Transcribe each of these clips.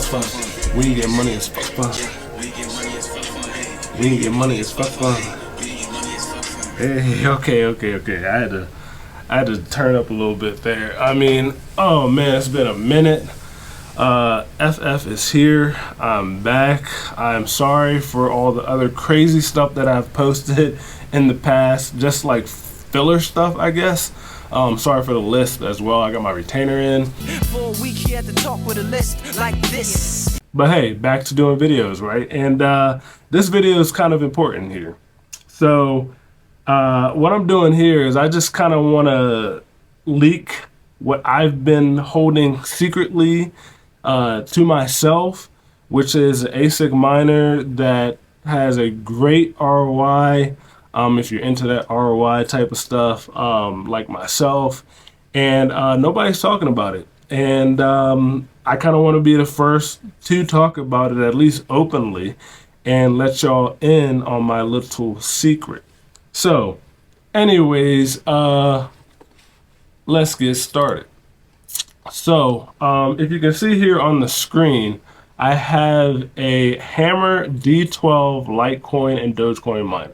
fun. We get money as fuck fun. We get money as fuck fun. Hey, okay. I had to turn up a little bit there. I mean, oh man, it's been a minute. FF is here. I'm back. I'm sorry for all the other crazy stuff that I've posted in the past, just like filler stuff, I guess. Sorry for the list as well. I got my retainer in. For a week, he had to talk with a list like this. But hey, back to doing videos, right? And this video is kind of important here. So what I'm doing here is I just kind of want to leak what I've been holding secretly to myself, which is an ASIC miner that has a great ROI. If you're into that ROI type of stuff, like myself, and nobody's talking about it. And I kind of want to be the first to talk about it, at least openly, and let y'all in on my little secret. So anyways, let's get started. So if you can see here on the screen, I have a Hammer D12 Litecoin and Dogecoin miner.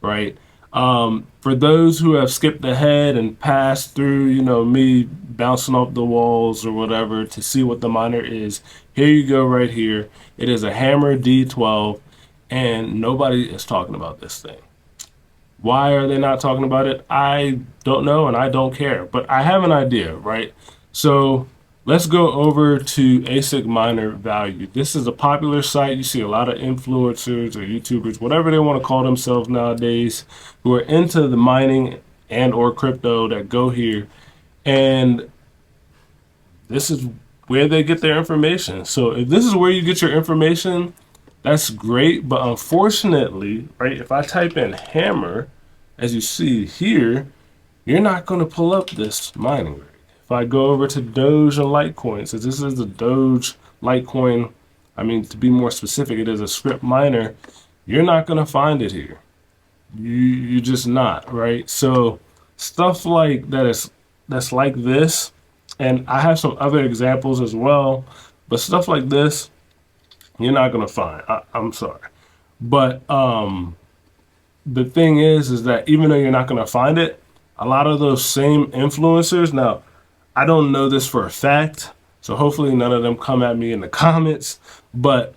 Right. For those who have skipped ahead and passed through, you know, me bouncing off the walls or whatever to see what the miner is, here you go right here. It is a Hammer D12 and nobody is talking about this thing. Why are they not talking about it? I don't know and I don't care, but I have an idea, right? So let's go over to ASIC miner value. This is a popular site. You see a lot of influencers or YouTubers, whatever they want to call themselves nowadays, who are into the mining and or crypto that go here. And this is where they get their information. So if this is where you get your information, that's great. But unfortunately, right, if I type in Hammer, as you see here, you're not going to pull up this mining rate. If I go over to Doge and Litecoin, since this is the Doge Litecoin, I mean, to be more specific, it is a Scrypt miner, you're not going to find it here. You're just not, right? So stuff like that that's like this, and I have some other examples as well, but stuff like this, you're not going to find. I'm sorry. But the thing is that even though you're not going to find it, a lot of those same influencers, now, I don't know this for a fact, so hopefully none of them come at me in the comments, but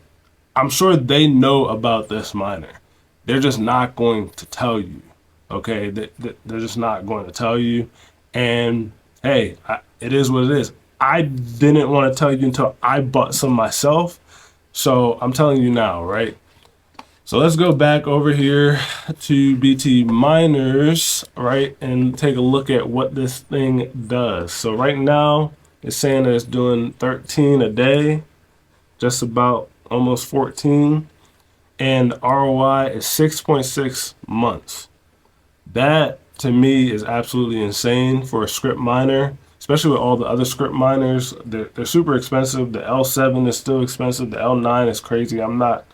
I'm sure they know about this miner. They're just not going to tell you, okay? They're just not going to tell you. And hey, it is what it is. I didn't want to tell you until I bought some myself, so I'm telling you now, right? So let's go back over here to BT Miners, right, and take a look at what this thing does. So right now, it's saying that it's doing 13 a day, just about almost 14, and ROI is 6.6 months. That, to me, is absolutely insane for a Scrypt miner, especially with all the other Scrypt miners. They're super expensive. The L7 is still expensive. The L9 is crazy. I'm not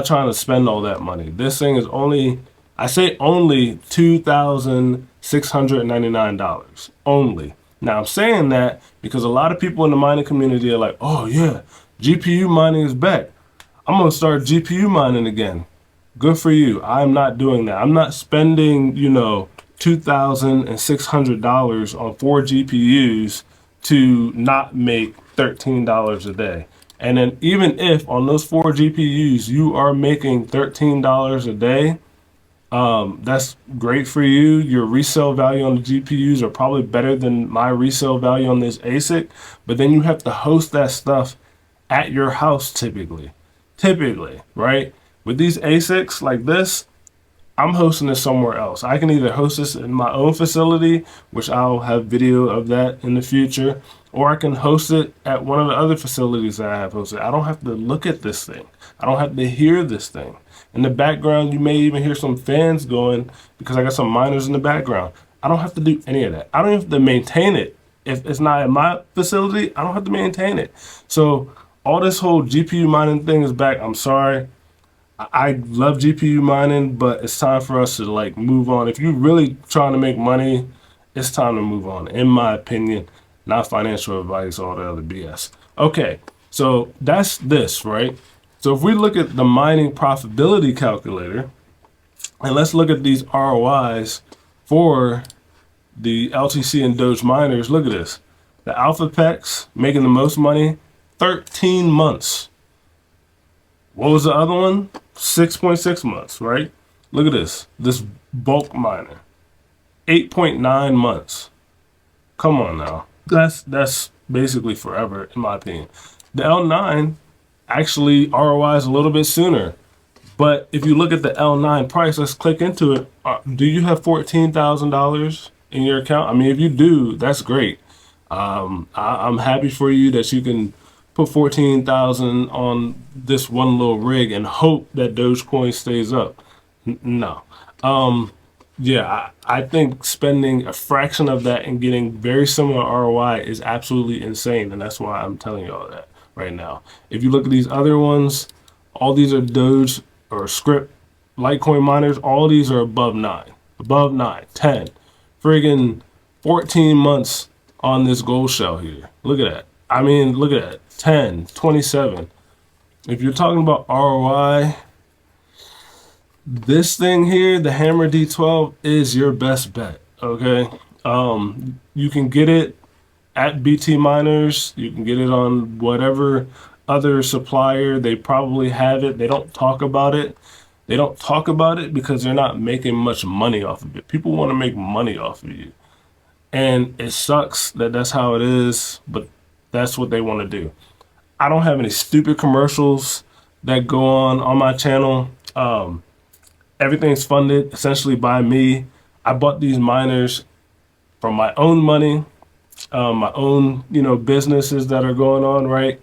trying to spend all that money. This thing is only, I say only $2,699 only. Now I'm saying that because a lot of people in the mining community are like, oh yeah, GPU mining is back. I'm gonna start GPU mining again. Good for you. I'm not doing that. I'm not spending, you know, $2,600 on 4 GPUs to not make $13 a day. And then even if on those 4 GPUs you are making $13 a day, that's great for you. Your resale value on the GPUs are probably better than my resale value on this ASIC, but then you have to host that stuff at your house typically, right? With these ASICs like this, I'm hosting this somewhere else. I can either host this in my own facility, which I'll have video of that in the future, or I can host it at one of the other facilities that I have hosted. I don't have to look at this thing. I don't have to hear this thing. In the background, you may even hear some fans going because I got some miners in the background. I don't have to do any of that. I don't have to maintain it. If it's not in my facility, I don't have to maintain it. So all this whole GPU mining thing is back. I'm sorry. I love GPU mining, but it's time for us to like move on. If you're really trying to make money, it's time to move on, in my opinion. Not financial advice, all the other BS. Okay, So that's this, right? So if we look at the mining profitability calculator, and let's look at these ROIs for the LTC and Doge miners, look at this. The AlphaPex making the most money, 13 months. What was the other one? 6.6 months, right? Look at this. This bulk miner, 8.9 months. Come on now. That's basically forever, in my opinion. The L9 actually ROIs a little bit sooner. But if you look at the L9 price, let's click into it. Do you have $14,000 in your account? I mean, if you do, that's great. I'm happy for you that you can put 14,000 on this one little rig and hope that Dogecoin stays up. No. Yeah, I think spending a fraction of that and getting very similar ROI is absolutely insane. And that's why I'm telling you all that right now. If you look at these other ones, all these are Doge or Scrypt Litecoin miners. All these are above 9, 10, friggin' 14 months on this gold shell here. Look at that. I mean, look at that. 10, 27. If you're talking about ROI, this thing here, the Hammer D12, is your best bet. Okay. You can get it at BT Miners. You can get it on whatever other supplier. They probably have it. They don't talk about it. They don't talk about it because they're not making much money off of it. People want to make money off of you. And it sucks that that's how it is, but that's what they want to do. I don't have any stupid commercials that go on my channel. Everything's funded essentially by me. I bought these miners from my own money, my own, businesses that are going on, right?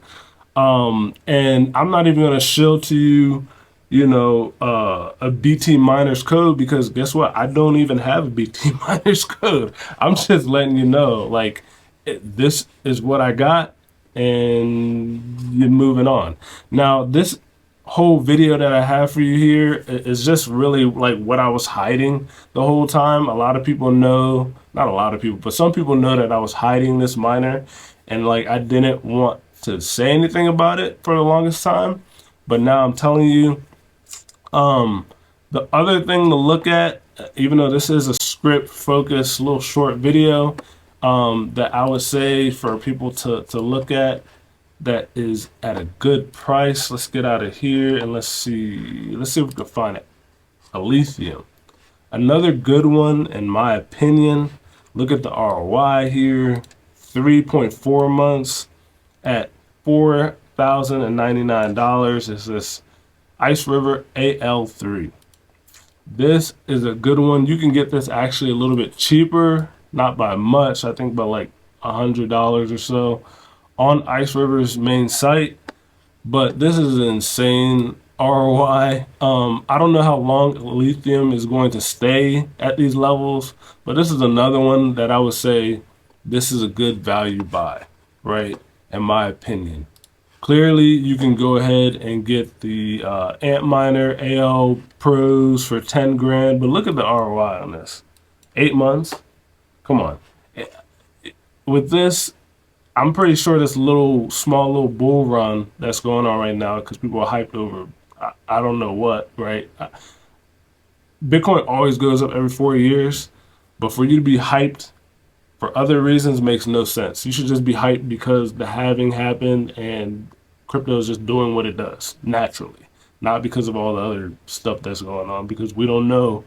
And I'm not even going to show to you, a BT miners code, because guess what? I don't even have a BT miners code. I'm just letting you know, like, this is what I got, and you're moving on. Now, this whole video that I have for you here is just really like what I was hiding the whole time. A lot of people know, not a lot of people, but some people know that I was hiding this miner, and like I didn't want to say anything about it for the longest time. But now I'm telling you, the other thing to look at, even though this is a Scrypt focused little short video, that I would say for people to look at, that is at a good price. Let's get out of here and let's see if we can find it. A lithium, another good one in my opinion. Look at the ROI here, 3.4 months at $4,099. Is this Ice River AL3? This is a good one. You can get this actually a little bit cheaper, not by much, I think by like $100 or so, on Ice River's main site, but this is an insane ROI. I don't know how long lithium is going to stay at these levels, but this is another one that I would say this is a good value buy, right? In my opinion. Clearly, you can go ahead and get the Antminer AL Pros for 10 grand, but look at the ROI on this. 8 months. Come on. With this, I'm pretty sure this small little bull run that's going on right now, because people are hyped over, I don't know what, right? Bitcoin always goes up every 4 years, but for you to be hyped for other reasons makes no sense. You should just be hyped because the halving happened and crypto is just doing what it does naturally, not because of all the other stuff that's going on, because we don't know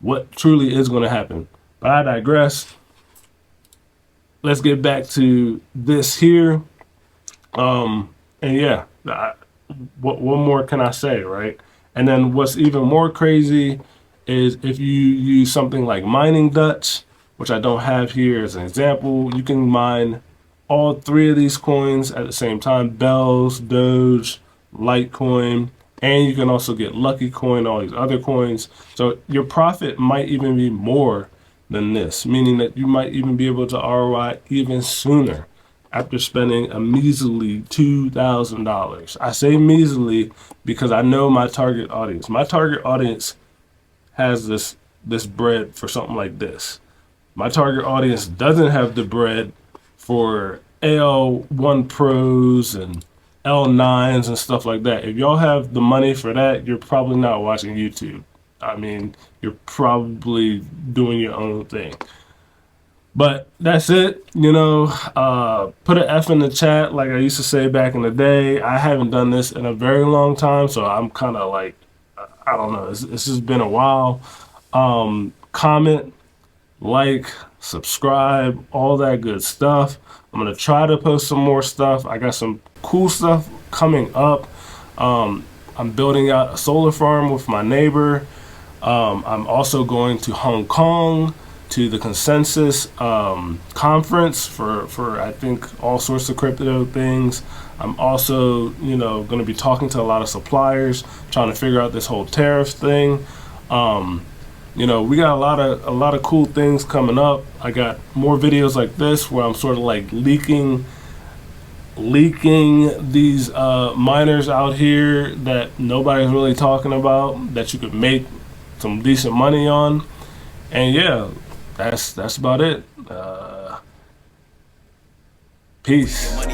what truly is going to happen. But I digress. Let's get back to this here. And yeah, what more can I say, right? And then what's even more crazy is if you use something like Mining Dutch, which I don't have here as an example, you can mine all three of these coins at the same time: Bells, Doge, Litecoin, and you can also get Lucky Coin, all these other coins. So your profit might even be more than this, meaning that you might even be able to ROI even sooner after spending a measly $2,000. I say measly because I know my target audience. My target audience has this bread for something like this. My target audience doesn't have the bread for AL1 Pros and L9s and stuff like that. If y'all have the money for that, you're probably not watching YouTube. I mean, you're probably doing your own thing. But that's it, you know. Put an F in the chat, like I used to say back in the day. I haven't done this in a very long time, so I'm kind of like, I don't know. It's just been a while. Comment, like, subscribe, all that good stuff. I'm gonna try to post some more stuff. I got some cool stuff coming up. I'm building out a solar farm with my neighbor. I'm also going to Hong Kong to the Consensus conference for I think all sorts of crypto things. I'm also, you know, going to be talking to a lot of suppliers, trying to figure out this whole tariff thing. You know, we got a lot of cool things coming up. I got more videos like this where I'm sort of like leaking these miners out here that nobody's really talking about, that you could make some decent money on. And yeah, that's about it. Peace.